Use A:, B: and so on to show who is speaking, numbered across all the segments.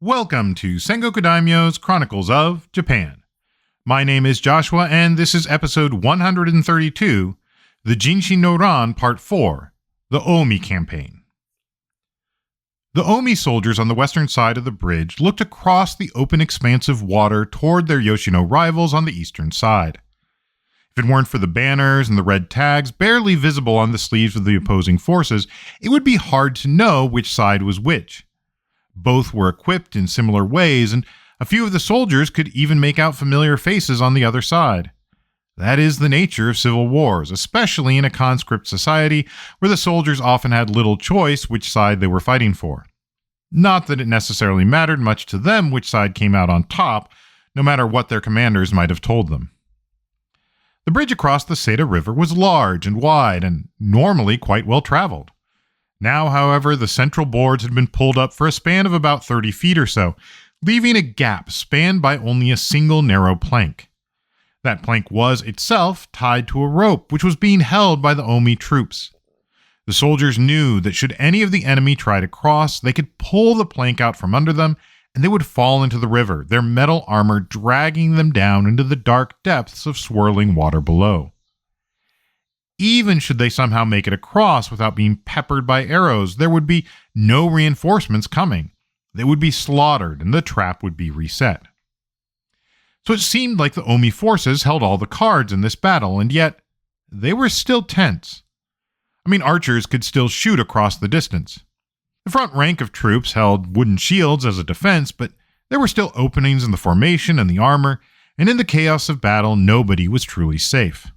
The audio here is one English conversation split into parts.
A: Welcome to Sengoku Daimyo's Chronicles of Japan. My name is Joshua, and this is episode 132, the Jinshin no Ran Part 4, the Ōami Campaign. The Ōami soldiers on the western side of the bridge looked across the open expanse of water toward their Yoshino rivals on the eastern side. If it weren't for the banners and the red tags barely visible on the sleeves of the opposing forces, it would be hard to know which side was which. Both were equipped in similar ways, and a few of the soldiers could even make out familiar faces on the other side. That is the nature of civil wars, especially in a conscript society where the soldiers often had little choice which side they were fighting for. Not that it necessarily mattered much to them which side came out on top, no matter what their commanders might have told them. The bridge across the Seta River was large and wide, and normally quite well traveled. Now, however, the central boards had been pulled up for a span of about 30 feet or so, leaving a gap spanned by only a single narrow plank. That plank was itself tied to a rope, which was being held by the Ōami troops. The soldiers knew that should any of the enemy try to cross, they could pull the plank out from under them, and they would fall into the river, their metal armor dragging them down into the dark depths of swirling water below. Even should they somehow make it across without being peppered by arrows, there would be no reinforcements coming. They would be slaughtered, and the trap would be reset. So it seemed like the Ōami forces held all the cards in this battle, and yet they were still tense. Archers could still shoot across the distance. The front rank of troops held wooden shields as a defense, but there were still openings in the formation and the armor, and in the chaos of battle, nobody was truly safe.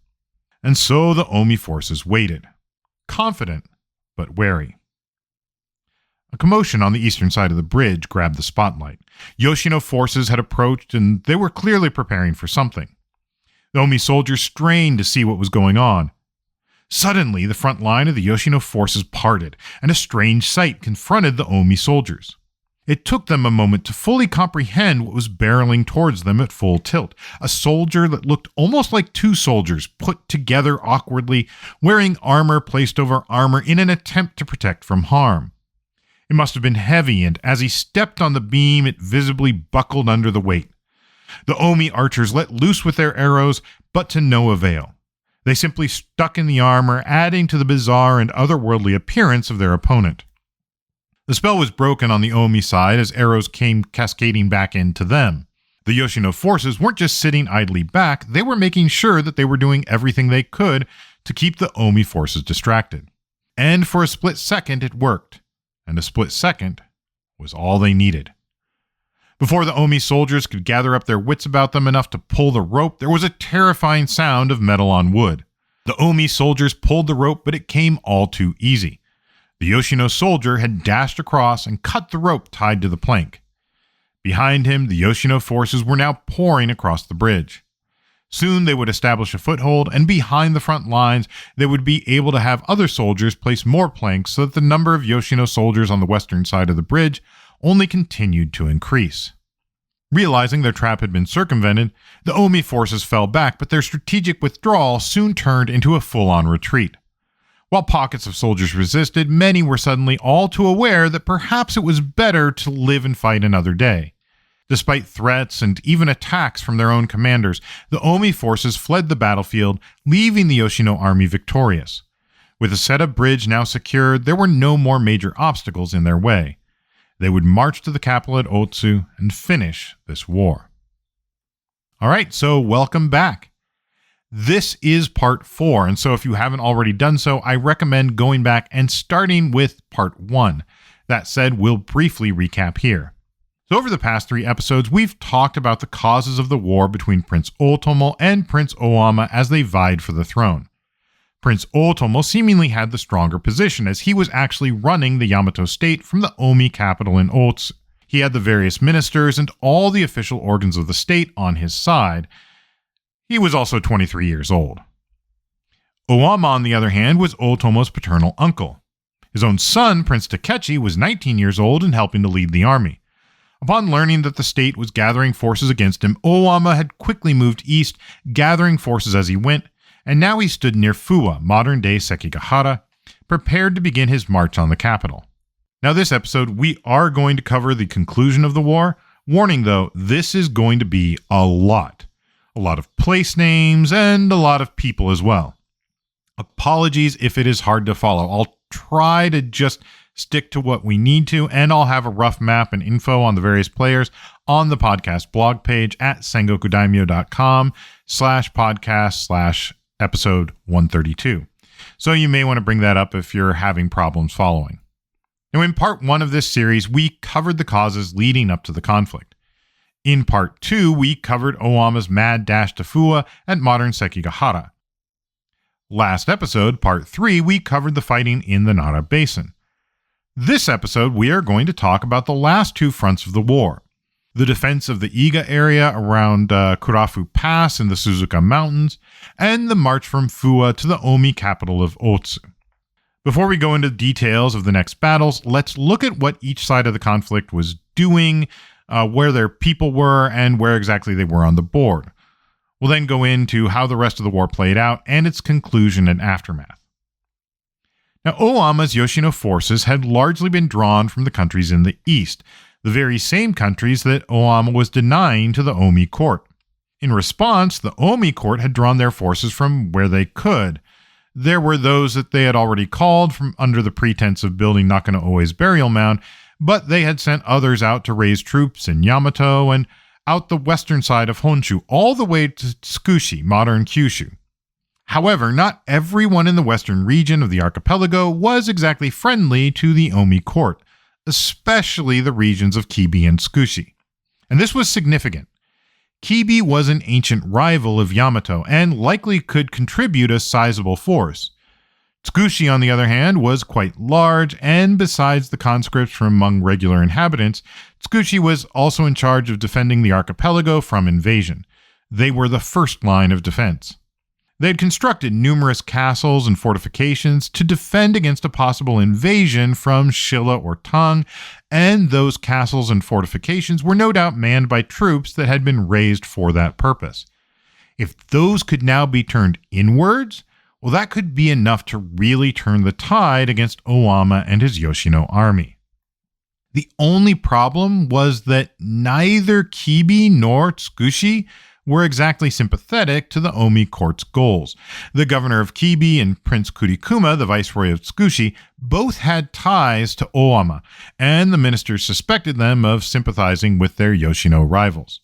A: And so the Ōami forces waited, confident but wary. A commotion on the eastern side of the bridge grabbed the spotlight. Yoshino forces had approached, and they were clearly preparing for something. The Ōami soldiers strained to see what was going on. Suddenly, the front line of the Yoshino forces parted, and a strange sight confronted the Ōami soldiers. It took them a moment to fully comprehend what was barreling towards them at full tilt. A soldier that looked almost like two soldiers put together awkwardly, wearing armor placed over armor in an attempt to protect from harm. It must have been heavy, and as he stepped on the beam, it visibly buckled under the weight. The Ōami archers let loose with their arrows, but to no avail. They simply stuck in the armor, adding to the bizarre and otherworldly appearance of their opponent. The spell was broken on the Ōami side as arrows came cascading back into them. The Yoshino forces weren't just sitting idly back, they were making sure that they were doing everything they could to keep the Ōami forces distracted. And for a split second it worked, and a split second was all they needed. Before the Ōami soldiers could gather up their wits about them enough to pull the rope, there was a terrifying sound of metal on wood. The Ōami soldiers pulled the rope, but it came all too easy. The Yoshino soldier had dashed across and cut the rope tied to the plank. Behind him, the Yoshino forces were now pouring across the bridge. Soon they would establish a foothold, and behind the front lines, they would be able to have other soldiers place more planks so that the number of Yoshino soldiers on the western side of the bridge only continued to increase. Realizing their trap had been circumvented, the Ōami forces fell back, but their strategic withdrawal soon turned into a full-on retreat. While pockets of soldiers resisted, many were suddenly all too aware that perhaps it was better to live and fight another day. Despite threats and even attacks from their own commanders, the Ōami forces fled the battlefield, leaving the Yoshino army victorious. With the Seta bridge now secured, there were no more major obstacles in their way. They would march to the capital at Otsu and finish this war. Alright, so welcome back. This is part 4, and so if you haven't already done so, I recommend going back and starting with part 1. That said, we'll briefly recap here. So over the past 3 episodes, we've talked about the causes of the war between Prince Ōtomo and Prince Ōama as they vied for the throne. Prince Ōtomo seemingly had the stronger position, as he was actually running the Yamato state from the Ōami capital in Otsu. He had the various ministers and all the official organs of the state on his side. He was also 23 years old. Ōama, on the other hand, was Ōtomo's paternal uncle. His own son, Prince Takechi, was 19 years old and helping to lead the army. Upon learning that the state was gathering forces against him, Ōama had quickly moved east, gathering forces as he went, and now he stood near Fuwa, modern-day Sekigahara, prepared to begin his march on the capital. Now, this episode, we are going to cover the conclusion of the war. Warning, though, this is going to be a lot. A lot of place names and a lot of people as well. Apologies if it is hard to follow. I'll try to just stick to what we need to, and I'll have a rough map and info on the various players on the podcast blog page at sengokudaimyo.com/podcast/episode 132. So you may want to bring that up if you're having problems following. Now, in part 1 of this series, we covered the causes leading up to the conflict. In part 2, we covered Ōama's mad dash to Fuwa at modern Sekigahara. Last episode, part 3, we covered the fighting in the Nara Basin. This episode, we are going to talk about the last 2 fronts of the war. The defense of the Iga area around Karafu Pass in the Suzuka Mountains, and the march from Fuwa to the Omi capital of Otsu. Before we go into details of the next battles, let's look at what each side of the conflict was doing, where their people were, and where exactly they were on the board. We'll then go into how the rest of the war played out and its conclusion and aftermath. Now, Ōama's Yoshino forces had largely been drawn from the countries in the east, the very same countries that Ōama was denying to the Omi court. In response, the Omi court had drawn their forces from where they could. There were those that they had already called from under the pretense of building Nakano-Oe's burial mound, but they had sent others out to raise troops in Yamato and out the western side of Honshu, all the way to Tsukushi, modern Kyushu. However, not everyone in the western region of the archipelago was exactly friendly to the Omi court, especially the regions of Kibi and Tsukushi. And this was significant. Kibi was an ancient rival of Yamato and likely could contribute a sizable force. Tsukushi, on the other hand, was quite large, and besides the conscripts from among regular inhabitants, Tsukushi was also in charge of defending the archipelago from invasion. They were the first line of defense. They had constructed numerous castles and fortifications to defend against a possible invasion from Shilla or Tang, and those castles and fortifications were no doubt manned by troops that had been raised for that purpose. If those could now be turned inwards, well, that could be enough to really turn the tide against Ōama and his Yoshino army. The only problem was that neither Kibi nor Tsukushi were exactly sympathetic to the Omi court's goals. The governor of Kibi and Prince Kurikuma, the viceroy of Tsukushi, both had ties to Ōama, and the ministers suspected them of sympathizing with their Yoshino rivals.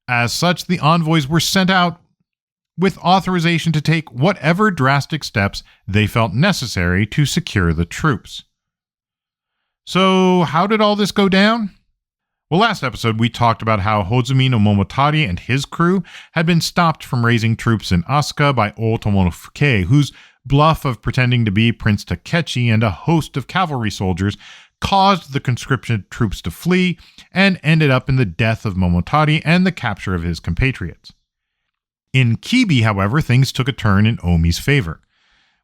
A: As such, the envoys were sent out with authorization to take whatever drastic steps they felt necessary to secure the troops. So, how did all this go down? Well, last episode we talked about how Hozumi no Momotari and his crew had been stopped from raising troops in Asuka by Ōtomo, whose bluff of pretending to be Prince Takechi and a host of cavalry soldiers caused the conscription troops to flee and ended up in the death of Momotari and the capture of his compatriots. In Kibi, however, things took a turn in Omi's favor.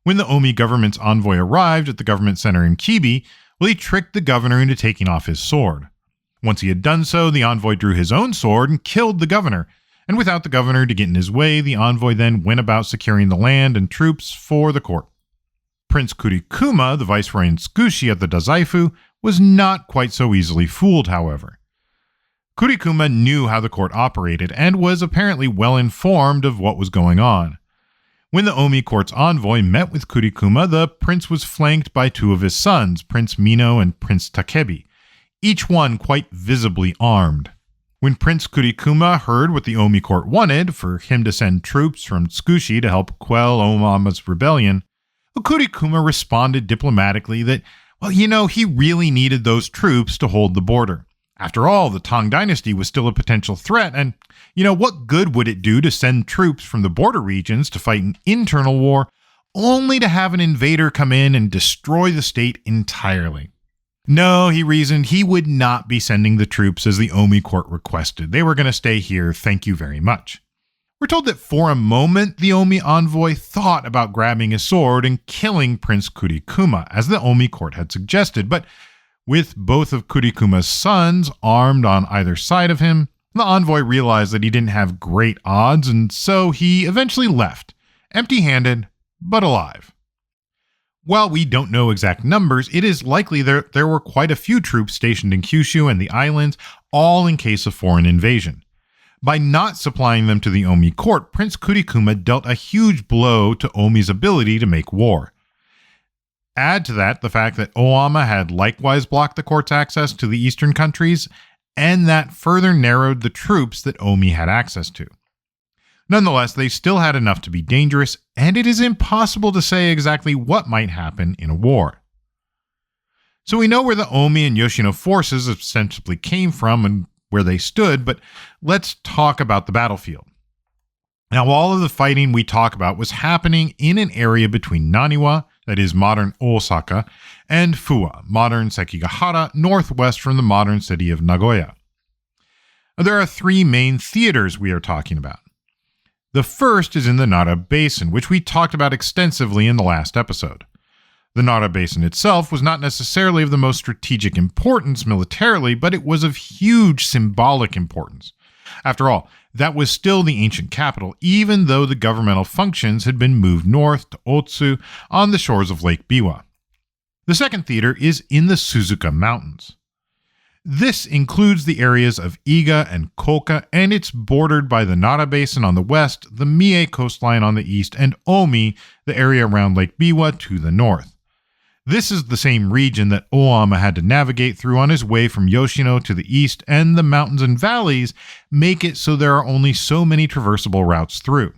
A: When the Omi government's envoy arrived at the government center in Kibi, well, he tricked the governor into taking off his sword. Once he had done so, the envoy drew his own sword and killed the governor, and without the governor to get in his way, the envoy then went about securing the land and troops for the court. Prince Kurikuma, the viceroy in Tsukushi at the Dazaifu, was not quite so easily fooled, however. Kurikuma knew how the court operated and was apparently well informed of what was going on. When the Omi court's envoy met with Kurikuma, the prince was flanked by 2 of his sons, Prince Mino and Prince Takebi, each one quite visibly armed. When Prince Kurikuma heard what the Omi court wanted, for him to send troops from Tsukushi to help quell Ōama's rebellion, Kurikuma responded diplomatically that, well, he really needed those troops to hold the border. After all, the Tang dynasty was still a potential threat, and, what good would it do to send troops from the border regions to fight an internal war, only to have an invader come in and destroy the state entirely? No, he reasoned, he would not be sending the troops as the Omi court requested. They were going to stay here, thank you very much. We're told that for a moment, the Omi envoy thought about grabbing his sword and killing Prince Kurikuma, as the Omi court had suggested, but with both of Kurikuma's sons armed on either side of him, the envoy realized that he didn't have great odds, and so he eventually left, empty-handed, but alive. While we don't know exact numbers, it is likely there were quite a few troops stationed in Kyushu and the islands, all in case of foreign invasion. By not supplying them to the Omi court, Prince Kurikuma dealt a huge blow to Omi's ability to make war. Add to that the fact that Ōama had likewise blocked the court's access to the eastern countries, and that further narrowed the troops that Omi had access to. Nonetheless, they still had enough to be dangerous, and it is impossible to say exactly what might happen in a war. So we know where the Omi and Yoshino forces ostensibly came from and where they stood, but let's talk about the battlefield. Now, all of the fighting we talk about was happening in an area between Naniwa, that is modern Osaka, and Fuwa, modern Sekigahara, northwest from the modern city of Nagoya. There are three main theaters we are talking about. The first is in the Nara Basin, which we talked about extensively in the last episode. The Nara Basin itself was not necessarily of the most strategic importance militarily, but it was of huge symbolic importance. After all, that was still the ancient capital, even though the governmental functions had been moved north to Otsu on the shores of Lake Biwa. The second theater is in the Suzuka Mountains. This includes the areas of Iga and Koka, and it's bordered by the Nara Basin on the west, the Mie coastline on the east, and Omi, the area around Lake Biwa, to the north. This is the same region that Ōama had to navigate through on his way from Yoshino to the east, and the mountains and valleys make it so there are only so many traversable routes through.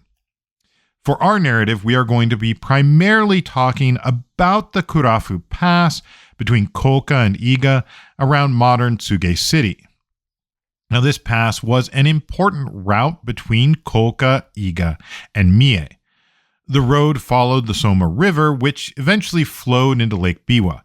A: For our narrative, we are going to be primarily talking about the Karafu Pass between Koka and Iga around modern Tsuge City. Now, this pass was an important route between Koka, Iga, and Mie. The road followed the Soma River, which eventually flowed into Lake Biwa.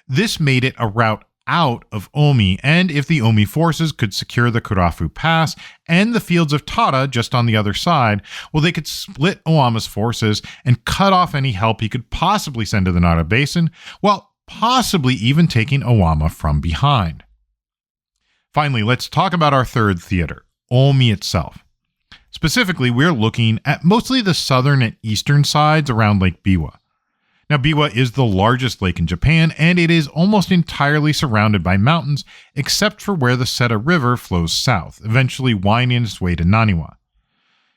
A: This made it a route out of Omi, and if the Omi forces could secure the Karafu Pass and the fields of Tada just on the other side, well, they could split Ōama's forces and cut off any help he could possibly send to the Nara Basin, while possibly even taking Ōama from behind. Finally, let's talk about our third theater, Omi itself. Specifically, we're looking at mostly the southern and eastern sides around Lake Biwa. Now, Biwa is the largest lake in Japan, and it is almost entirely surrounded by mountains, except for where the Seta River flows south, eventually winding its way to Naniwa.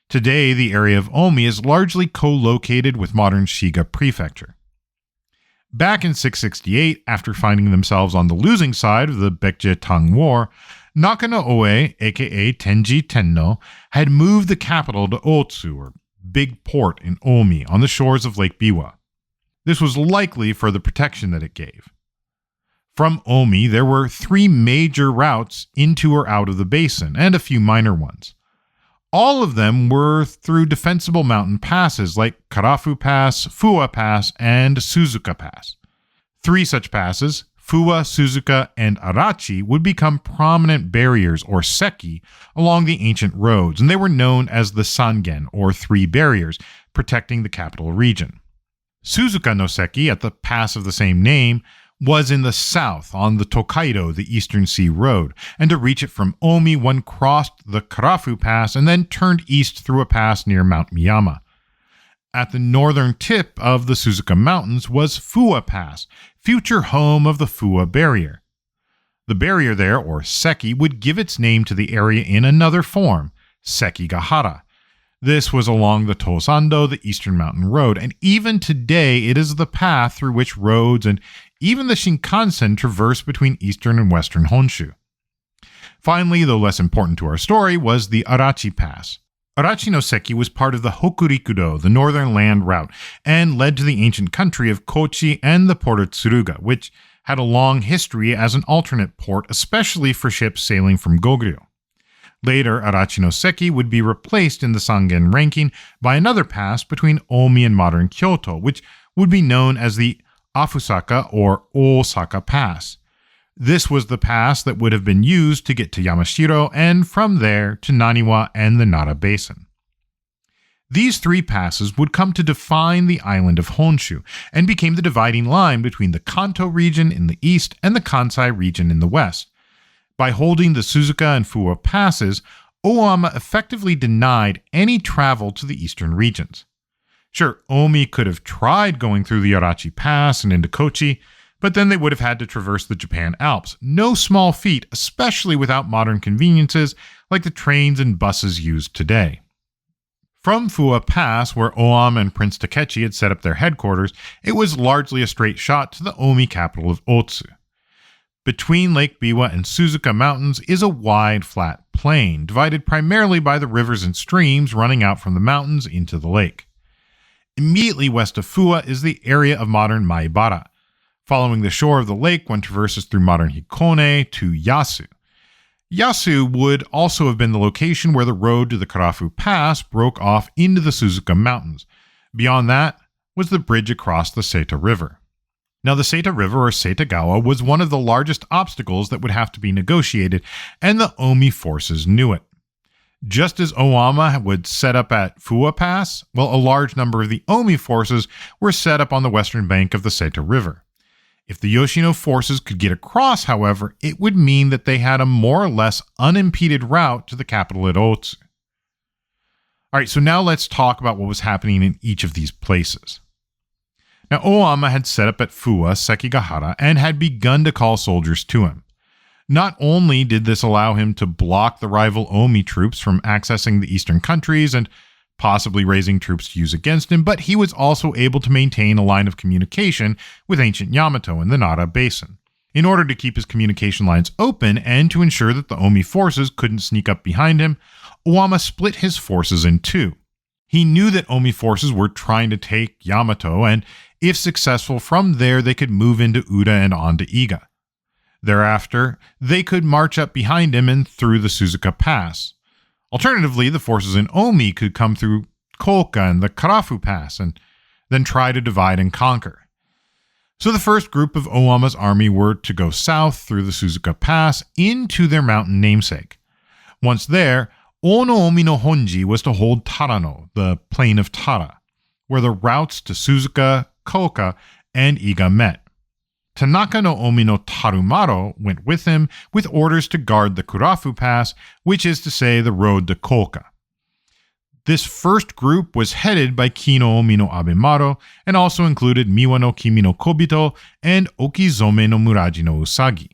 A: Today, the area of Omi is largely co-located with modern Shiga Prefecture. Back in 668, after finding themselves on the losing side of the Baekje-Tang War, Nakano-Oe, aka Tenji Tenno, had moved the capital to Otsu, or Big Port in Omi, on the shores of Lake Biwa. This was likely for the protection that it gave. From Omi, there were three major routes into or out of the basin, and a few minor ones. All of them were through defensible mountain passes like Karafu Pass, Fuwa Pass, and Suzuka Pass. Three such passes, Fuwa, Suzuka, and Arachi, would become prominent barriers, or seki, along the ancient roads, and they were known as the Sangen, or three barriers, protecting the capital region. Suzuka no Seki, at the pass of the same name, was in the south on the Tokaido, the Eastern Sea Road, and to reach it from Omi, one crossed the Karafu Pass and then turned east through a pass near Mount Miyama. At the northern tip of the Suzuka Mountains was Fuwa Pass, future home of the Fuwa Barrier. The barrier there, or seki, would give its name to the area in another form, Sekigahara. This was along the Tosando, the Eastern Mountain Road, and even today it is the path through which roads and even the Shinkansen traverse between eastern and western Honshu. Finally, though less important to our story, was the Arachi Pass. Arachi no Seki was part of the Hokurikudo, the northern land route, and led to the ancient country of Kochi and the port of Tsuruga, which had a long history as an alternate port, especially for ships sailing from Goguryeo. Later, Arachi no Seki would be replaced in the Sangen ranking by another pass between Omi and modern Kyoto, which would be known as the Afusaka or Osaka Pass. This was the pass that would have been used to get to Yamashiro and from there to Naniwa and the Nara Basin. These three passes would come to define the island of Honshu and became the dividing line between the Kanto region in the east and the Kansai region in the west. By holding the Suzuka and Fuwa passes, Ōama effectively denied any travel to the eastern regions. Sure, Omi could have tried going through the Arachi Pass and into Kochi, but then they would have had to traverse the Japan Alps. No small feat, especially without modern conveniences like the trains and buses used today. From Fuwa Pass, where Ōama and Prince Takechi had set up their headquarters, it was largely a straight shot to the Omi capital of Otsu. Between Lake Biwa and Suzuka Mountains is a wide, flat plain, divided primarily by the rivers and streams running out from the mountains into the lake. Immediately west of Fuwa is the area of modern Maibara. Following the shore of the lake, one traverses through modern Hikone to Yasu. Yasu would also have been the location where the road to the Karafu Pass broke off into the Suzuka Mountains. Beyond that was the bridge across the Seita River. Now, the Seita River, or Setagawa, was one of the largest obstacles that would have to be negotiated, and the Omi forces knew it. Just as Ōama would set up at Fuwa Pass, well, a large number of the Omi forces were set up on the western bank of the Seita River. If the Yoshino forces could get across, however, it would mean that they had a more or less unimpeded route to the capital at Otsu. All right, so now let's talk about what was happening in each of these places. Now, Ōama had set up at Fuwa Sekigahara and had begun to call soldiers to him. Not only did this allow him to block the rival Omi troops from accessing the eastern countries and possibly raising troops to use against him, but he was also able to maintain a line of communication with ancient Yamato in the Nara Basin. In order to keep his communication lines open and to ensure that the Omi forces couldn't sneak up behind him, Ōama split his forces in two. He knew that Omi forces were trying to take Yamato, and if successful, from there they could move into Uda and on to Iga. Thereafter, they could march up behind him and through the Suzuka Pass. Alternatively, the forces in Omi could come through Koka and the Karafu Pass and then try to divide and conquer. So the first group of Ōama's army were to go south through the Suzuka Pass into their mountain namesake. Once there, Ono Omi no Honji was to hold Tarano, the plain of Tara, where the routes to Suzuka, Koka, and Iga met. Tanaka no Omi no Tarumaro went with him with orders to guard the Karafu Pass, which is to say the road to Koka. This first group was headed by Kino Omi no Abemaro and also included Miwa no Kimi no Kobito and Okizome no Muraji no Usagi.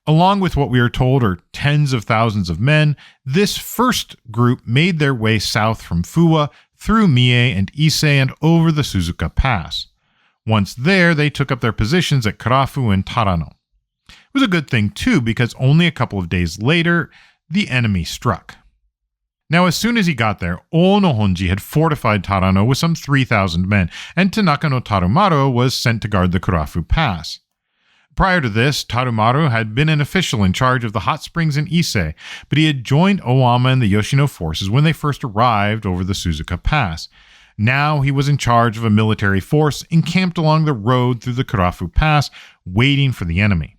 A: Along with what we are told are tens of thousands of men, this first group made their way south from Fuwa through Mie and Ise and over the Suzuka Pass. Once there, they took up their positions at Karafu and Tarano. It was a good thing, too, because only a couple of days later, the enemy struck. Now, as soon as he got there, Ono Honji had fortified Tarano with some 3,000 men, and Tanaka no Tarumaro was sent to guard the Karafu Pass. Prior to this, Tarumaro had been an official in charge of the hot springs in Ise, but he had joined Ōama and the Yoshino forces when they first arrived over the Suzuka Pass. Now he was in charge of a military force encamped along the road through the Karafu Pass, waiting for the enemy.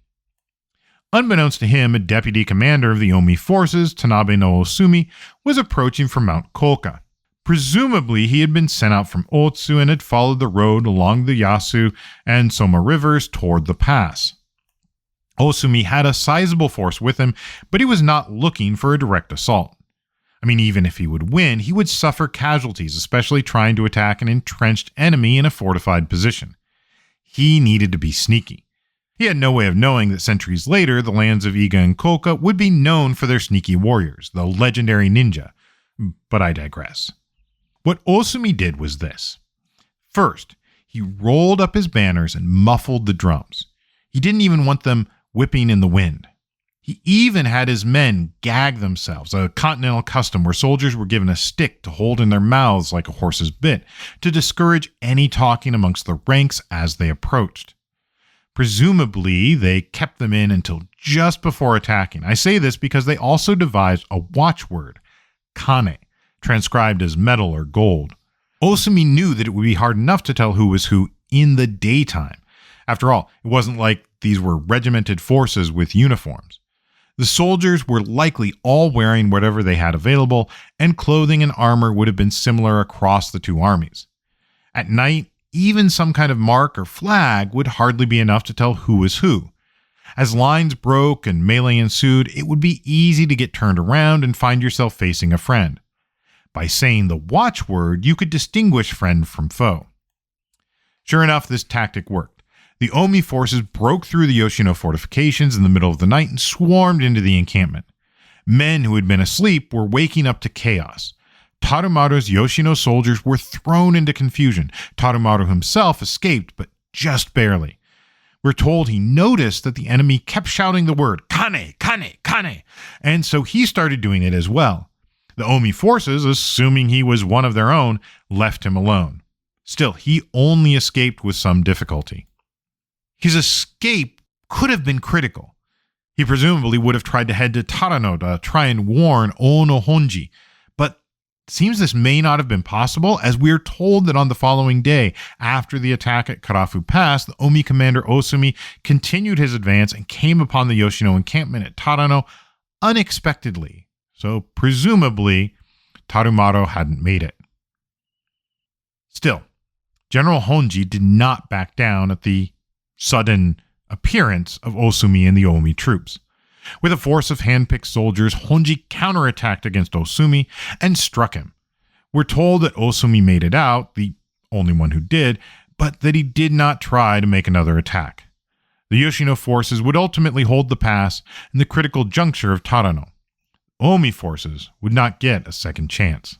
A: Unbeknownst to him, a deputy commander of the Omi forces, Tanabe no Osumi, was approaching from Mount Koka. Presumably, he had been sent out from Otsu and had followed the road along the Yasu and Soma rivers toward the pass. Osumi had a sizable force with him, but he was not looking for a direct assault. I mean, even if he would win, he would suffer casualties, especially trying to attack an entrenched enemy in a fortified position. He needed to be sneaky. He had no way of knowing that centuries later, the lands of Iga and Koka would be known for their sneaky warriors, the legendary ninja. But I digress. What Osumi did was this. First, he rolled up his banners and muffled the drums. He didn't even want them whipping in the wind. He even had his men gag themselves, a continental custom where soldiers were given a stick to hold in their mouths like a horse's bit, to discourage any talking amongst the ranks as they approached. Presumably, they kept them in until just before attacking. I say this because they also devised a watchword, kane, transcribed as metal or gold. Osumi knew that it would be hard enough to tell who was who in the daytime. After all, it wasn't like these were regimented forces with uniforms. The soldiers were likely all wearing whatever they had available, and clothing and armor would have been similar across the two armies. At night, even some kind of mark or flag would hardly be enough to tell who was who. As lines broke and melee ensued, it would be easy to get turned around and find yourself facing a friend. By saying the watchword, you could distinguish friend from foe. Sure enough, this tactic worked. The Omi forces broke through the Yoshino fortifications in the middle of the night and swarmed into the encampment. Men who had been asleep were waking up to chaos. Tarumaru's Yoshino soldiers were thrown into confusion. Tarumaru himself escaped, but just barely. We're told he noticed that the enemy kept shouting the word, "Kane, Kane, Kane," and so he started doing it as well. The Omi forces, assuming he was one of their own, left him alone. Still, he only escaped with some difficulty. His escape could have been critical. He presumably would have tried to head to Tarano to try and warn Ono Honji, but it seems this may not have been possible, as we are told that on the following day, after the attack at Karafu Pass, the Omi commander Osumi continued his advance and came upon the Yoshino encampment at Tarano unexpectedly. So presumably, Tarumaru hadn't made it. Still, General Honji did not back down at the sudden appearance of Osumi and the Omi troops. With a force of handpicked soldiers, Honji counterattacked against Osumi and struck him. We're told that Osumi made it out, the only one who did, but that he did not try to make another attack. The Yoshino forces would ultimately hold the pass in the critical juncture of Tarano. Omi forces would not get a second chance.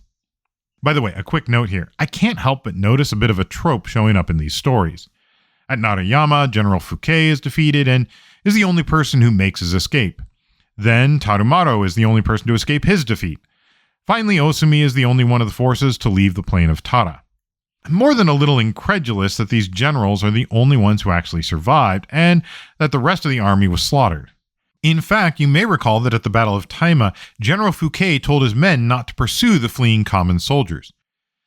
A: By the way, a quick note here. I can't help but notice a bit of a trope showing up in these stories. At Narayama, General Fukei is defeated and is the only person who makes his escape. Then Tarumaru is the only person to escape his defeat. Finally, Osumi is the only one of the forces to leave the plain of Tara. I'm more than a little incredulous that these generals are the only ones who actually survived and that the rest of the army was slaughtered. In fact, you may recall that at the Battle of Taima, General Fukei told his men not to pursue the fleeing common soldiers.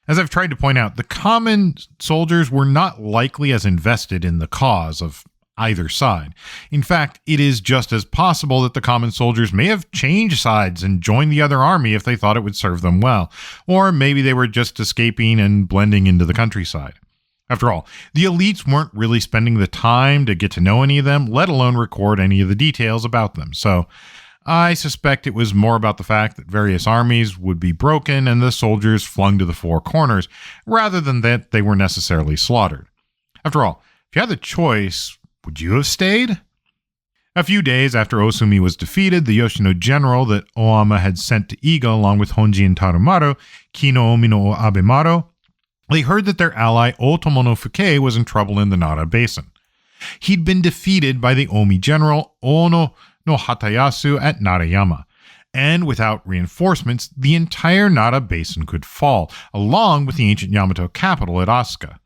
A: As I've tried to point out, the common soldiers were not likely as invested in the cause of either side. In fact, it is just as possible that the common soldiers may have changed sides and joined the other army if they thought it would serve them well, or maybe they were just escaping and blending into the countryside. After all, the elites weren't really spending the time to get to know any of them, let alone record any of the details about them. So I suspect it was more about the fact that various armies would be broken and the soldiers flung to the four corners, rather than that they were necessarily slaughtered. After all, if you had the choice, would you have stayed? A few days after Osumi was defeated, the Yoshino general that Ōama had sent to Iga along with Honji and Tarumaru, Kino Omi no Abemaru, they heard that their ally Ōtomo no Fukei was in trouble in the Nara Basin. He'd been defeated by the Omi general Ono no Hatayasu at Narayama, and without reinforcements, the entire Nara Basin could fall, along with the ancient Yamato capital at Asuka.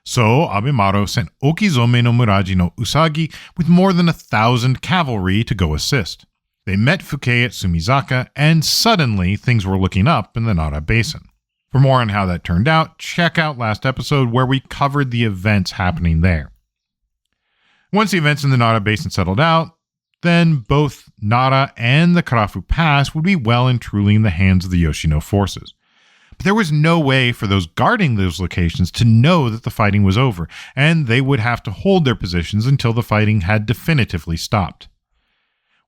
A: So Abemaru sent Okizome no Muraji no Usagi with more than 1,000 cavalry to go assist. They met Fukei at Sumizaka, and suddenly things were looking up in the Nara Basin. For more on how that turned out, check out last episode where we covered the events happening there. Once the events in the Nara Basin settled out, then both Nara and the Karafu Pass would be well and truly in the hands of the Yoshino forces. But there was no way for those guarding those locations to know that the fighting was over, and they would have to hold their positions until the fighting had definitively stopped.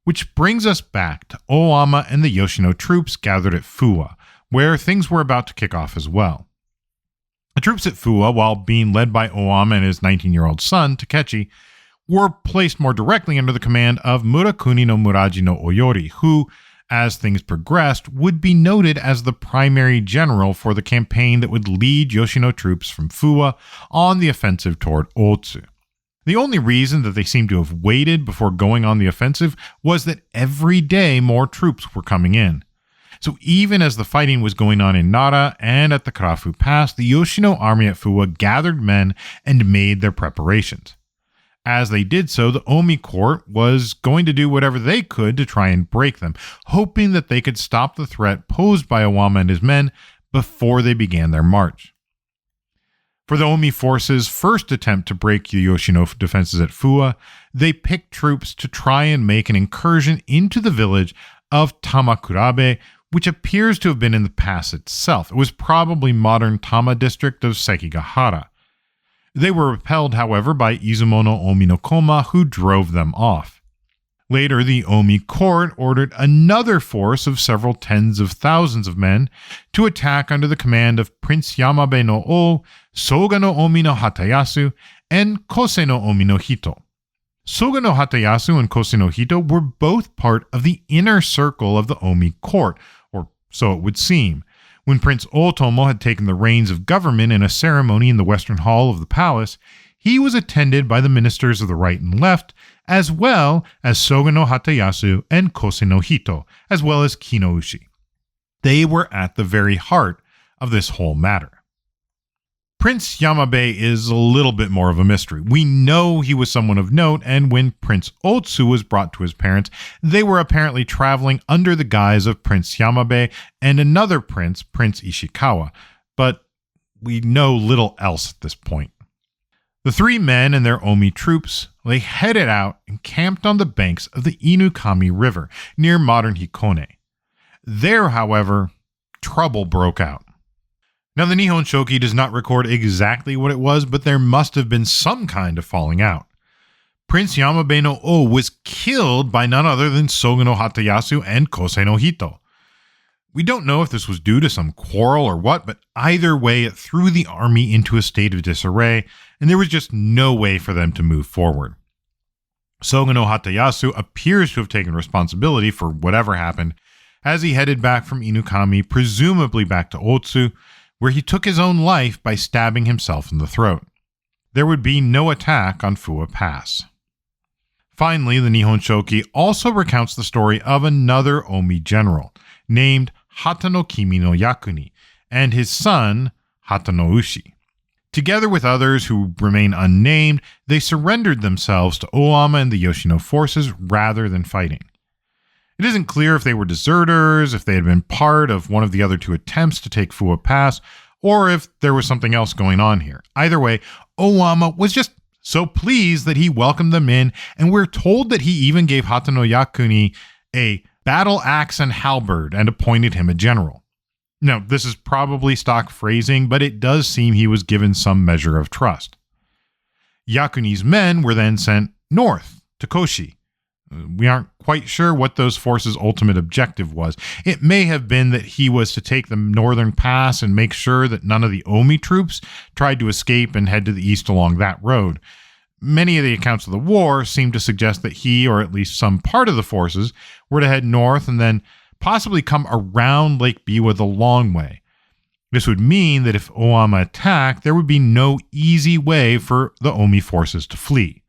A: Which brings us back to Ōama and the Yoshino troops gathered at Fuwa, where things were about to kick off as well. The troops at Fuwa, while being led by Ōama and his 19-year-old son, Takechi, were placed more directly under the command of Murakuni no Muraji no Oyori, who, as things progressed, would be noted as the primary general for the campaign that would lead Yoshino troops from Fuwa on the offensive toward Otsu. The only reason that they seemed to have waited before going on the offensive was that every day more troops were coming in. So even as the fighting was going on in Nara and at the Karafu Pass, the Yoshino army at Fuwa gathered men and made their preparations. As they did so, the Omi court was going to do whatever they could to try and break them, hoping that they could stop the threat posed by Ōama and his men before they began their march. For the Omi forces' first attempt to break the Yoshino defenses at Fuwa, they picked troops to try and make an incursion into the village of Tamakurabe, which appears to have been in the pass itself. It was probably modern Tama district of Sekigahara. They were repelled, however, by Izumo no Omi no Koma, who drove them off. Later, the Ōmi court ordered another force of several tens of thousands of men to attack under the command of Prince Yamabe no O, Soga no Omi no Hatayasu, and Kose no Omi no Hito. Soga no Hatayasu and Kose no Hito were both part of the inner circle of the Ōmi court, or so it would seem. When Prince Ōtomo had taken the reins of government in a ceremony in the western hall of the palace, he was attended by the ministers of the right and left, as well as Soga no Hatayasu and Kose no Hito, as well as Kinoushi. They were at the very heart of this whole matter. Prince Yamabe is a little bit more of a mystery. We know he was someone of note, and when Prince Otsu was brought to his parents, they were apparently traveling under the guise of Prince Yamabe and another prince, Prince Ishikawa, but we know little else at this point. The three men and their Ōmi troops, they headed out and camped on the banks of the Inukami River near modern Hikone. There, however, trouble broke out. Now, the Nihon Shoki does not record exactly what it was, but there must have been some kind of falling out. Prince Yamabe no O was killed by none other than Soga no Hatayasu and Kose no Hito. We don't know if this was due to some quarrel or what, but either way, it threw the army into a state of disarray, and there was just no way for them to move forward. Soga no Hatayasu appears to have taken responsibility for whatever happened as he headed back from Inukami, presumably back to Otsu, where he took his own life by stabbing himself in the throat. There would be no attack on Fuwa Pass. Finally, the Nihon Shoki also recounts the story of another Ōmi general, named Hata no Kimi no Yakuni, and his son, Hata no Ushi. Together with others who remain unnamed, they surrendered themselves to Ōama and the Yoshino forces rather than fighting. It isn't clear if they were deserters, if they had been part of one of the other two attempts to take Fuwa Pass, or if there was something else going on here. Either way, Ōama was just so pleased that he welcomed them in, and we're told that he even gave Hata no Yakuni a battle axe and halberd and appointed him a general. Now, this is probably stock phrasing, but it does seem he was given some measure of trust. Yakuni's men were then sent north to Koshi. We aren't quite sure what those forces' ultimate objective was. It may have been that he was to take the northern pass and make sure that none of the Ōmi troops tried to escape and head to the east along that road. Many of the accounts of the war seem to suggest that he, or at least some part of the forces, were to head north and then possibly come around Lake Biwa the long way. This would mean that if Ōama attacked, there would be no easy way for the Ōmi forces to flee.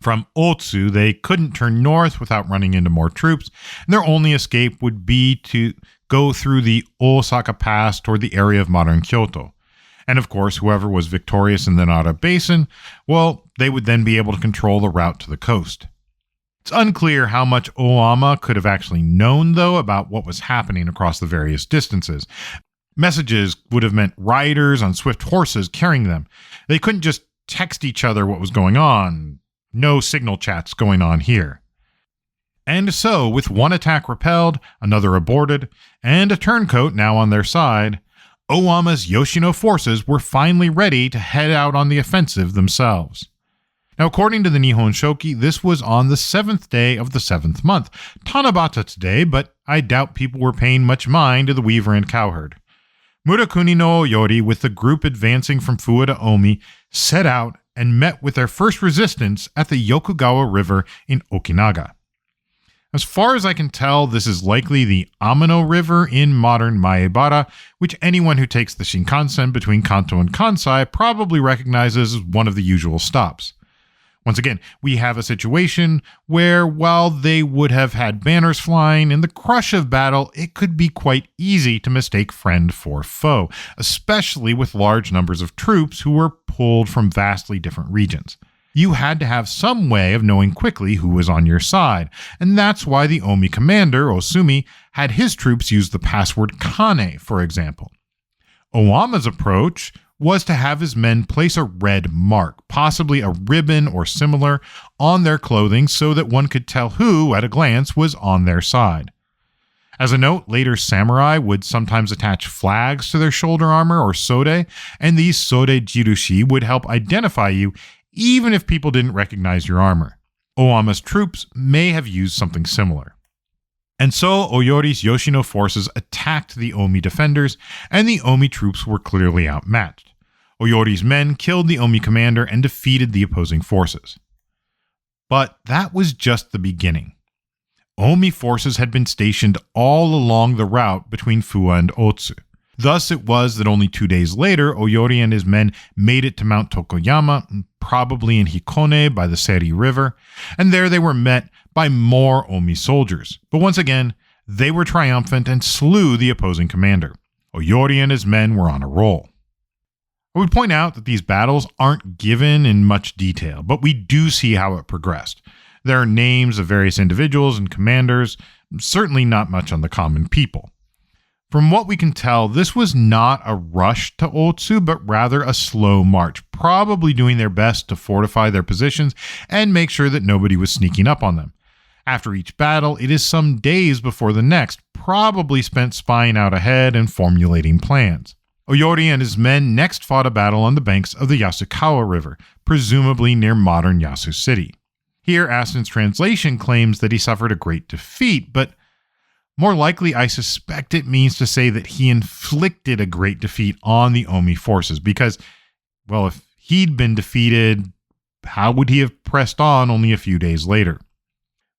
A: From Otsu, they couldn't turn north without running into more troops, and their only escape would be to go through the Osaka Pass toward the area of modern Kyoto. And of course, whoever was victorious in the Nara Basin, well, they would then be able to control the route to the coast. It's unclear how much Ōama could have actually known, though, about what was happening across the various distances. Messages would have meant riders on swift horses carrying them. They couldn't just text each other what was going on. No signal chats going on here. And so, with one attack repelled, another aborted, and a turncoat now on their side, Ōama's Yoshino forces were finally ready to head out on the offensive themselves. Now, according to the Nihon Shoki, this was on the 7th day of the 7th month, Tanabata today, but I doubt people were paying much mind to the weaver and cowherd. Murakuni no Oyori, with the group advancing from Fuwa to Ōmi, set out and met with their first resistance at the Yokugawa River in Okinaga. As far as I can tell, this is likely the Amano River in modern Maebara, which anyone who takes the Shinkansen between Kanto and Kansai probably recognizes as one of the usual stops. Once again, we have a situation where, while they would have had banners flying in the crush of battle, it could be quite easy to mistake friend for foe, especially with large numbers of troops who were pulled from vastly different regions. You had to have some way of knowing quickly who was on your side, and that's why the Ōmi commander, Osumi, had his troops use the password Kane, for example. Ōama's approach was to have his men place a red mark, possibly a ribbon or similar, on their clothing so that one could tell who, at a glance, was on their side. As a note, later samurai would sometimes attach flags to their shoulder armor or sode, and these sode jirushi would help identify you even if people didn't recognize your armor. Ōama's troops may have used something similar. And so Oyori's Yoshino forces attacked the Omi defenders, and the Omi troops were clearly outmatched. Oyori's men killed the Omi commander and defeated the opposing forces. But that was just the beginning. Omi forces had been stationed all along the route between Fuwa and Otsu. Thus it was that only 2 days later, Oyori and his men made it to Mount Tokoyama, probably in Hikone by the Seri River, and there they were met by more Omi soldiers. But once again, they were triumphant and slew the opposing commander. Oyori and his men were on a roll. I would point out that these battles aren't given in much detail, but we do see how it progressed. There are names of various individuals and commanders, certainly not much on the common people. From what we can tell, this was not a rush to Otsu, but rather a slow march, probably doing their best to fortify their positions and make sure that nobody was sneaking up on them. After each battle, it is some days before the next, probably spent spying out ahead and formulating plans. Oyori and his men next fought a battle on the banks of the Yasukawa River, presumably near modern Yasu City. Here, Aston's translation claims that he suffered a great defeat, but more likely, I suspect it means to say that he inflicted a great defeat on the Omi forces because, well, if he'd been defeated, how would he have pressed on only a few days later?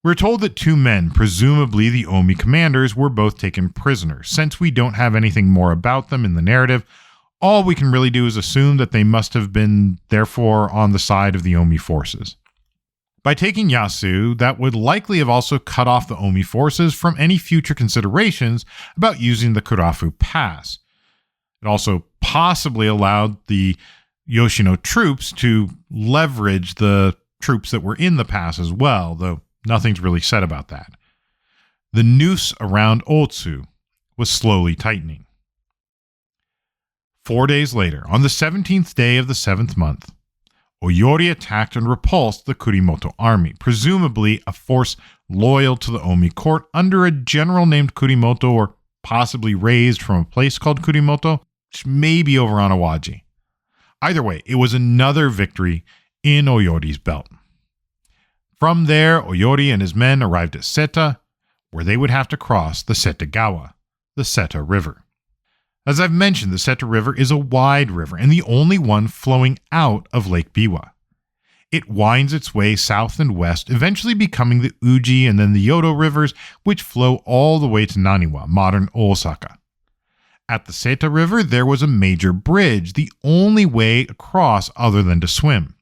A: We're told that 2 men, presumably the Omi commanders, were both taken prisoners. Since we don't have anything more about them in the narrative, all we can really do is assume that they must have been, therefore, on the side of the Omi forces. By taking Yasu, that would likely have also cut off the Omi forces from any future considerations about using the Karafu Pass. It also possibly allowed the Yoshino troops to leverage the troops that were in the pass as well, though nothing's really said about that. The noose around Otsu was slowly tightening. 4 days later, on the 17th day of the 7th month, Oyori attacked and repulsed the Kurimoto army, presumably a force loyal to the Omi court under a general named Kurimoto, or possibly raised from a place called Kurimoto, which may be over on Awaji. Either way, it was another victory in Oyori's belt. From there, Oyori and his men arrived at Seta, where they would have to cross the Setagawa, the Seta River. As I've mentioned, the Seta River is a wide river and the only one flowing out of Lake Biwa. It winds its way south and west, eventually becoming the Uji and then the Yodo rivers, which flow all the way to Naniwa, modern Osaka. At the Seta River, there was a major bridge, the only way across other than to swim.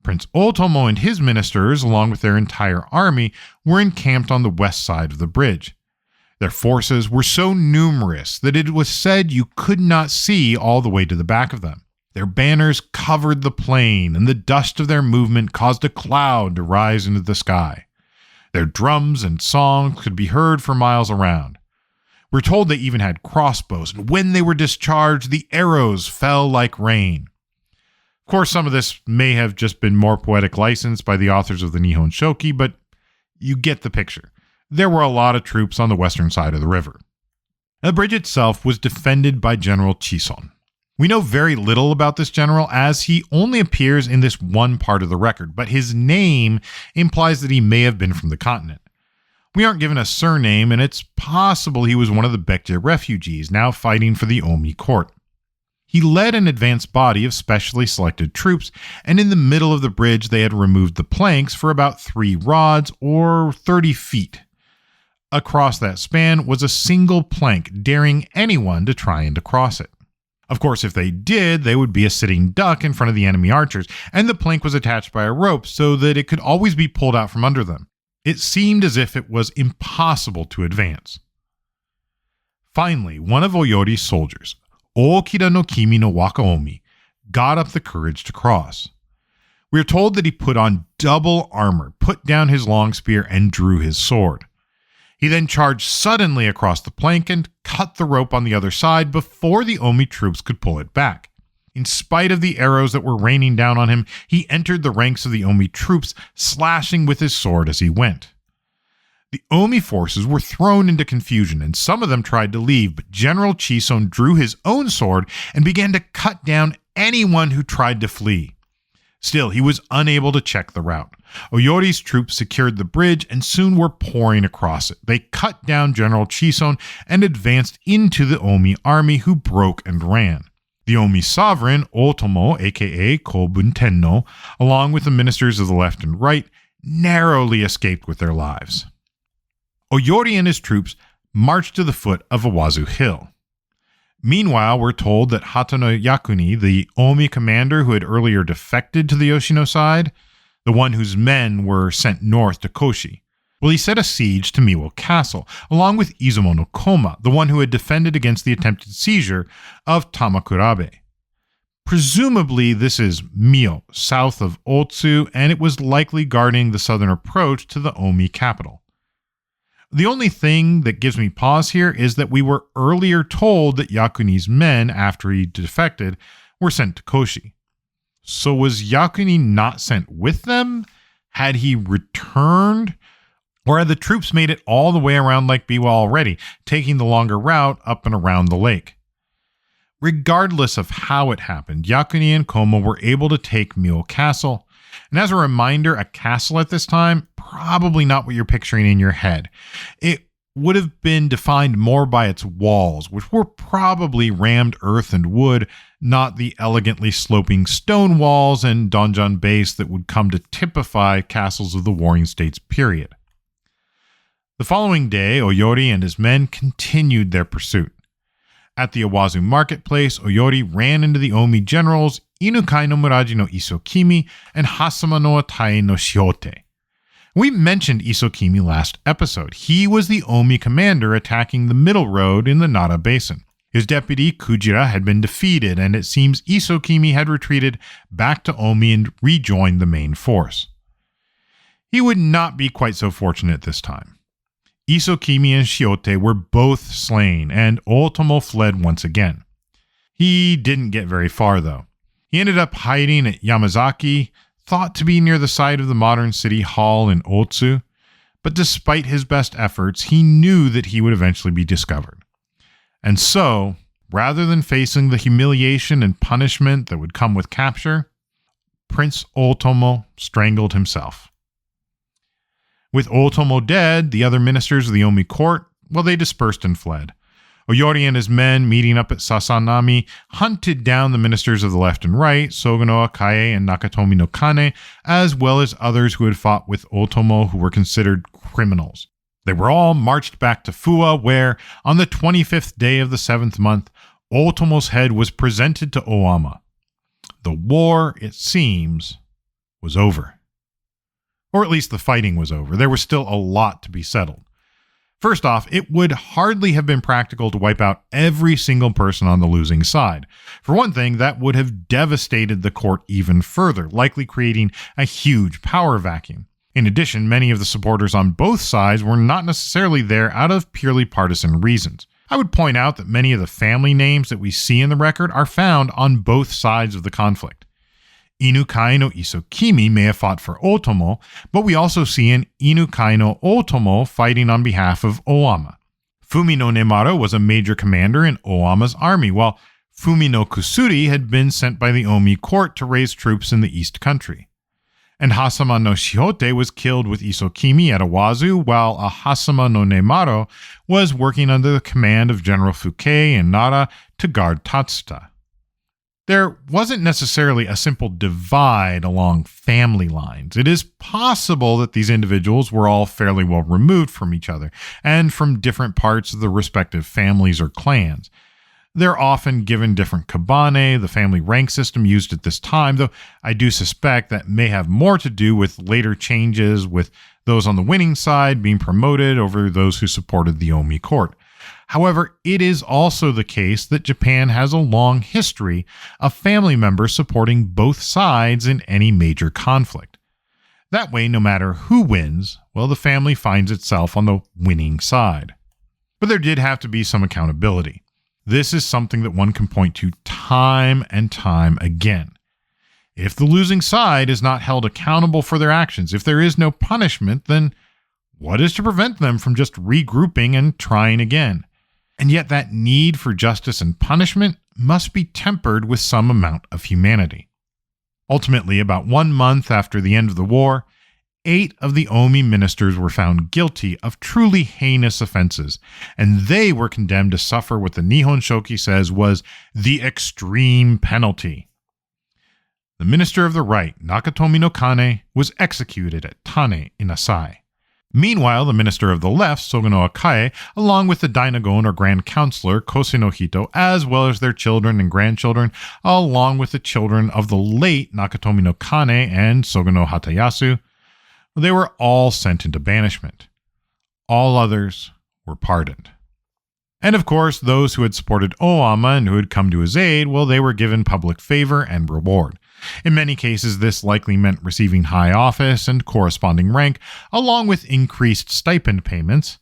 A: Prince Ōtomo and his ministers, along with their entire army, were encamped on the west side of the bridge. Their forces were so numerous that it was said you could not see all the way to the back of them. Their banners covered the plain, and the dust of their movement caused a cloud to rise into the sky. Their drums and songs could be heard for miles around. We're told they even had crossbows, and when they were discharged, the arrows fell like rain. Of course, some of this may have just been more poetic license by the authors of the Nihon Shoki, but you get the picture. There were a lot of troops on the western side of the river. The bridge itself was defended by General Chison. We know very little about this general as he only appears in this one part of the record, but his name implies that he may have been from the continent. We aren't given a surname, and it's possible he was one of the Baekje refugees now fighting for the Omi court. He led an advanced body of specially selected troops, and in the middle of the bridge they had removed the planks for about 3 rods or 30 feet. Across that span was a single plank, daring anyone to try and to cross it. Of course, if they did, they would be a sitting duck in front of the enemy archers, and the plank was attached by a rope so that it could always be pulled out from under them. It seemed as if it was impossible to advance. Finally, one of Oyori's soldiers, Okida no Kimi no Wakaomi, got up the courage to cross. We are told that he put on double armor, put down his long spear, and drew his sword. He then charged suddenly across the plank and cut the rope on the other side before the Omi troops could pull it back. In spite of the arrows that were raining down on him, he entered the ranks of the Omi troops, slashing with his sword as he went. The Omi forces were thrown into confusion, and some of them tried to leave, but General Chison drew his own sword and began to cut down anyone who tried to flee. Still, he was unable to check the route. Oyori's troops secured the bridge and soon were pouring across it. They cut down General Chison and advanced into the Ōmi army, who broke and ran. The Ōmi sovereign, Ōtomo, aka Kōbun Tennō, along with the ministers of the left and right, narrowly escaped with their lives. Oyori and his troops marched to the foot of Awazu Hill. Meanwhile, we're told that Hatono Yakuni, the Ōmi commander who had earlier defected to the Yoshino side, the one whose men were sent north to Koshi, well, he set a siege to Miwo Castle, along with Izumo no Koma, the one who had defended against the attempted seizure of Tamakurabe. Presumably, this is Mio, south of Otsu, and it was likely guarding the southern approach to the Ōmi capital. The only thing that gives me pause here is that we were earlier told that Yakuni's men, after he defected, were sent to Koshi. So was Yakuni not sent with them? Had he returned? Or had the troops made it all the way around Lake Biwa already, taking the longer route up and around the lake? Regardless of how it happened, Yakuni and Koma were able to take Mio Castle. And as a reminder, a castle at this time, probably not what you're picturing in your head. It would have been defined more by its walls, which were probably rammed earth and wood, not the elegantly sloping stone walls and donjon base that would come to typify castles of the Warring States period. The following day, Oyori and his men continued their pursuit. At the Awazu marketplace, Oyori ran into the Ōmi generals Inukai no Muraji no Isokimi and Hasama no Atai no Shiote. We mentioned Isokimi last episode. He was the Ōmi commander attacking the middle road in the Nara Basin. His deputy, Kujira, had been defeated, and it seems Isokimi had retreated back to Ōmi and rejoined the main force. He would not be quite so fortunate this time. Isokimi and Shiote were both slain, and Ōtomo fled once again. He didn't get very far, though. He ended up hiding at Yamazaki, thought to be near the site of the modern city hall in Otsu, but despite his best efforts, he knew that he would eventually be discovered. And so, rather than facing the humiliation and punishment that would come with capture, Prince Ōtomo strangled himself. With Ōtomo dead, the other ministers of the Ōmi court, well, they dispersed and fled. Oyori and his men, meeting up at Sasanami, hunted down the ministers of the left and right, Sogono Akae and Nakatomi no Kane, as well as others who had fought with Ōtomo who were considered criminals. They were all marched back to Fuwa, where, on the 25th day of the 7th month, Ōtomo's head was presented to Ōama. The war, it seems, was over. Or at least the fighting was over. There was still a lot to be settled. First off, it would hardly have been practical to wipe out every single person on the losing side. For one thing, that would have devastated the court even further, likely creating a huge power vacuum. In addition, many of the supporters on both sides were not necessarily there out of purely partisan reasons. I would point out that many of the family names that we see in the record are found on both sides of the conflict. Inukai no Isokimi may have fought for Ōtomo, but we also see an Inukai no Ōtomo fighting on behalf of Ōama. Fumi no Nemaro was a major commander in Ōama's army, while Fumi no Kusuri had been sent by the Ōmi court to raise troops in the East Country. And Hasama no Shiote was killed with Isokimi at Awazu, while a Hasama no Nemaro was working under the command of General Fukei in Nara to guard Tatsuta. There wasn't necessarily a simple divide along family lines. It is possible that these individuals were all fairly well removed from each other and from different parts of the respective families or clans. They're often given different kabane, the family rank system used at this time, though I do suspect that may have more to do with later changes, with those on the winning side being promoted over those who supported the Ōmi court. However, it is also the case that Japan has a long history of family members supporting both sides in any major conflict. That way, no matter who wins, well, the family finds itself on the winning side. But there did have to be some accountability. This is something that one can point to time and time again. If the losing side is not held accountable for their actions, if there is no punishment, then what is to prevent them from just regrouping and trying again? And yet that need for justice and punishment must be tempered with some amount of humanity. Ultimately, about 1 month after the end of the war, 8 of the Omi ministers were found guilty of truly heinous offenses, and they were condemned to suffer what the Nihon Shoki says was the extreme penalty. The minister of the right, Nakatomi no Kane, was executed at Tane in Asai. Meanwhile, the minister of the left, Soga no Akae, along with the Dainagon or Grand Counselor, Kose no Hito, as well as their children and grandchildren, along with the children of the late Nakatomi no Kane and Soga no Hatayasu, they were all sent into banishment. All others were pardoned. And of course, those who had supported Ōama and who had come to his aid, well, they were given public favor and reward. In many cases, this likely meant receiving high office and corresponding rank, along with increased stipend payments.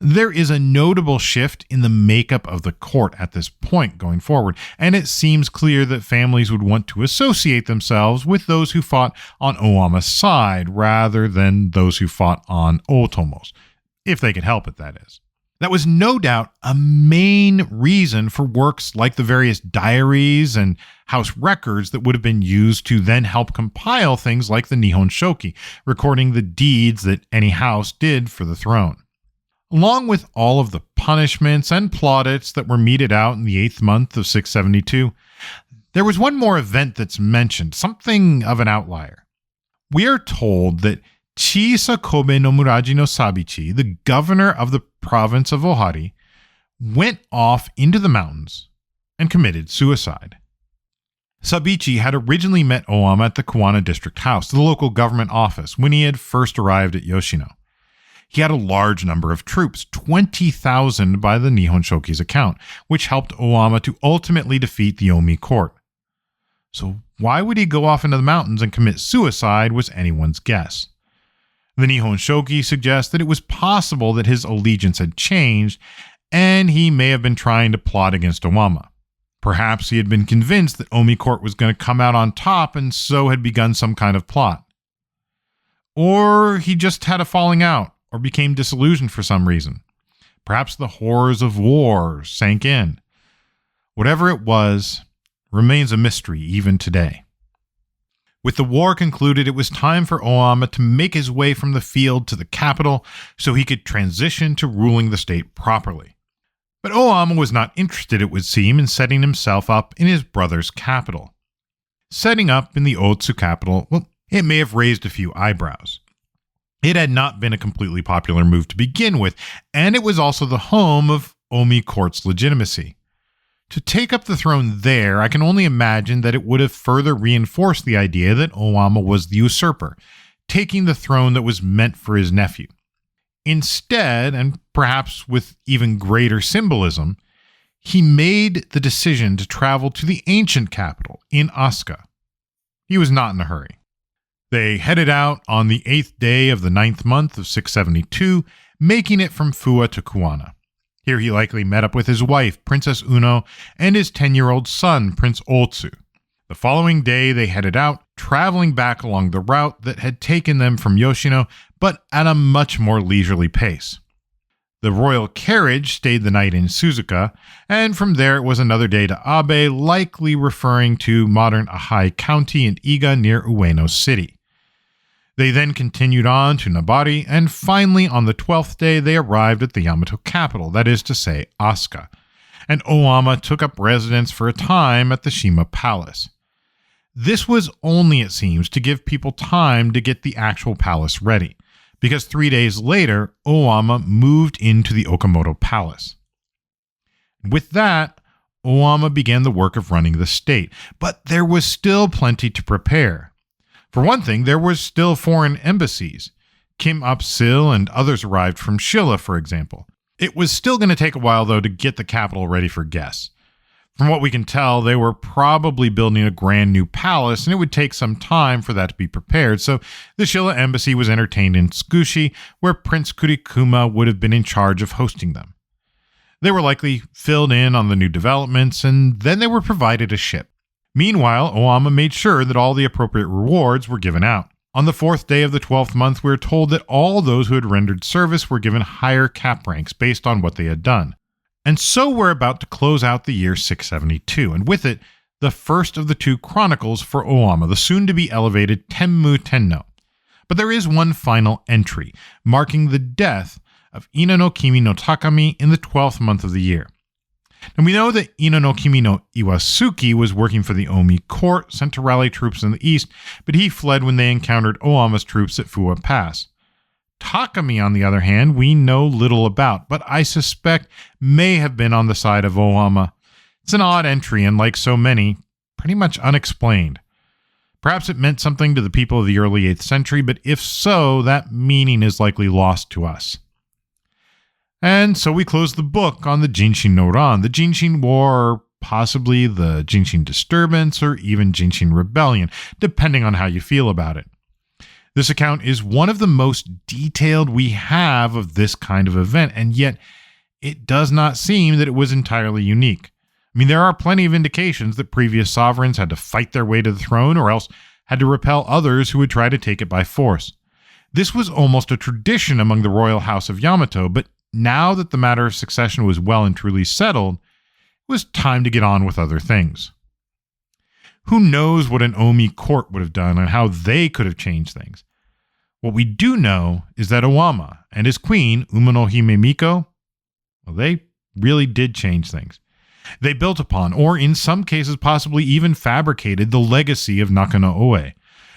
A: There is a notable shift in the makeup of the court at this point going forward, and it seems clear that families would want to associate themselves with those who fought on Ōama's side rather than those who fought on Ōtomo's, if they could help it, that is. That was no doubt a main reason for works like the various diaries and house records that would have been used to then help compile things like the Nihon Shoki, recording the deeds that any house did for the throne. Along with all of the punishments and plaudits that were meted out in the 8th month of 672, there was one more event that's mentioned, something of an outlier. We are told that Chisa Kobe no Muraji no Sabichi, the governor of the province of Ohari, went off into the mountains and committed suicide. Sabichi had originally met Ōama at the Kuwana district house, the local government office, when he had first arrived at Yoshino. He had a large number of troops, 20,000 by the Nihon Shoki's account, which helped Ōama to ultimately defeat the Omi court. So why would he go off into the mountains and commit suicide was anyone's guess. The Nihon Shoki suggests that it was possible that his allegiance had changed, and he may have been trying to plot against Ōama. Perhaps he had been convinced that Omi court was going to come out on top and so had begun some kind of plot. Or he just had a falling out, or became disillusioned for some reason. Perhaps the horrors of war sank in. Whatever it was, remains a mystery even today. With the war concluded, it was time for Ōama to make his way from the field to the capital so he could transition to ruling the state properly. But Ōama was not interested, it would seem, in setting himself up in his brother's capital. Setting up in the Otsu capital, well, it may have raised a few eyebrows. It had not been a completely popular move to begin with, and it was also the home of Omi court's legitimacy. To take up the throne there, I can only imagine that it would have further reinforced the idea that Ōama was the usurper, taking the throne that was meant for his nephew. Instead, and perhaps with even greater symbolism, he made the decision to travel to the ancient capital in Asuka. He was not in a hurry. They headed out on the 8th day of the 9th month of 672, making it from Fuwa to Kuwana. Here he likely met up with his wife, Princess Uno, and his 10-year-old son, Prince Otsu. The following day they headed out, traveling back along the route that had taken them from Yoshino, but at a much more leisurely pace. The royal carriage stayed the night in Suzuka, and from there it was another day to Abe, likely referring to modern Ahai County in Iga near Ueno City. They then continued on to Nabari, and finally on the 12th day they arrived at the Yamato capital, that is to say, Asuka, and Ōama took up residence for a time at the Shima Palace. This was only, it seems, to give people time to get the actual palace ready, because 3 days later, Ōama moved into the Okamoto Palace. With that, Ōama began the work of running the state, but there was still plenty to prepare. For one thing, there were still foreign embassies. Kim Up-sil and others arrived from Shilla, for example. It was still going to take a while, though, to get the capital ready for guests. From what we can tell, they were probably building a grand new palace, and it would take some time for that to be prepared, so the Shilla embassy was entertained in Tsukushi, where Prince Kurikuma would have been in charge of hosting them. They were likely filled in on the new developments, and then they were provided a ship. Meanwhile, Ōama made sure that all the appropriate rewards were given out. On the 4th day of the 12th month, we are told that all those who had rendered service were given higher cap ranks based on what they had done. And so we're about to close out the year 672, and with it, the first of the two chronicles for Ōama, the soon-to-be elevated Kōbun Tennō. But there is one final entry, marking the death of Ina no Kimi no Takami in the 12th month of the year. And we know that Ina no Kimi no Iwasuki was working for the Omi court, sent to rally troops in the east, but he fled when they encountered Ōama's troops at Fuwa Pass. Takami, on the other hand, we know little about, but I suspect may have been on the side of Ōama. It's an odd entry, and like so many, pretty much unexplained. Perhaps it meant something to the people of the early 8th century, but if so, that meaning is likely lost to us. And so we close the book on the Jinshin no Ran, the Jinshin War, or possibly the Jinshin Disturbance, or even Jinshin Rebellion, depending on how you feel about it. This account is one of the most detailed we have of this kind of event, and yet it does not seem that it was entirely unique. I mean, there are plenty of indications that previous sovereigns had to fight their way to the throne or else had to repel others who would try to take it by force. This was almost a tradition among the royal house of Yamato, but now that the matter of succession was well and truly settled, it was time to get on with other things. Who knows what an Omi court would have done and how they could have changed things? What we do know is that Ōama and his queen, Uma no Hime Miko, well, they really did change things. They built upon, or in some cases possibly even fabricated, the legacy of Nakano-Oe.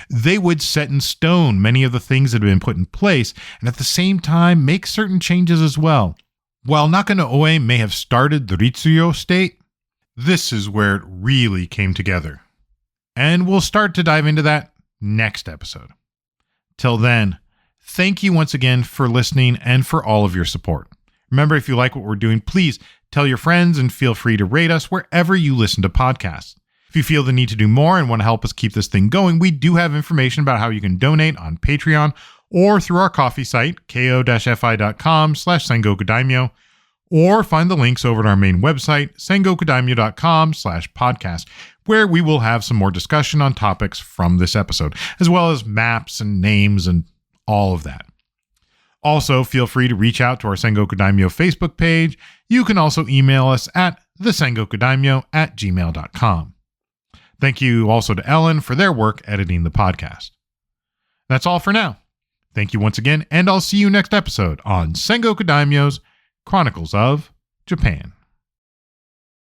A: They would set in stone many of the things that had been put in place, and at the same time make certain changes as well. While Nakano-Oe may have started the Ritsuyo state, this is where it really came together. And we'll start to dive into that next episode. Till then, thank you once again for listening and for all of your support. Remember, if you like what we're doing, please tell your friends and feel free to rate us wherever you listen to podcasts. If you feel the need to do more and want to help us keep this thing going, we do have information about how you can donate on Patreon or through our coffee site, ko-fi.com/Sengoku Daimyo, or find the links over at our main website, sengokudaimyo.com/podcast, where we will have some more discussion on topics from this episode, as well as maps and names and all of that. Also, feel free to reach out to our Sengoku Daimyo Facebook page. You can also email us at thesengokudaimyo@gmail.com. Thank you also to Ellen for their work editing the podcast. That's all for now. Thank you once again, and I'll see you next episode on Sengoku Daimyo's Chronicles of Japan.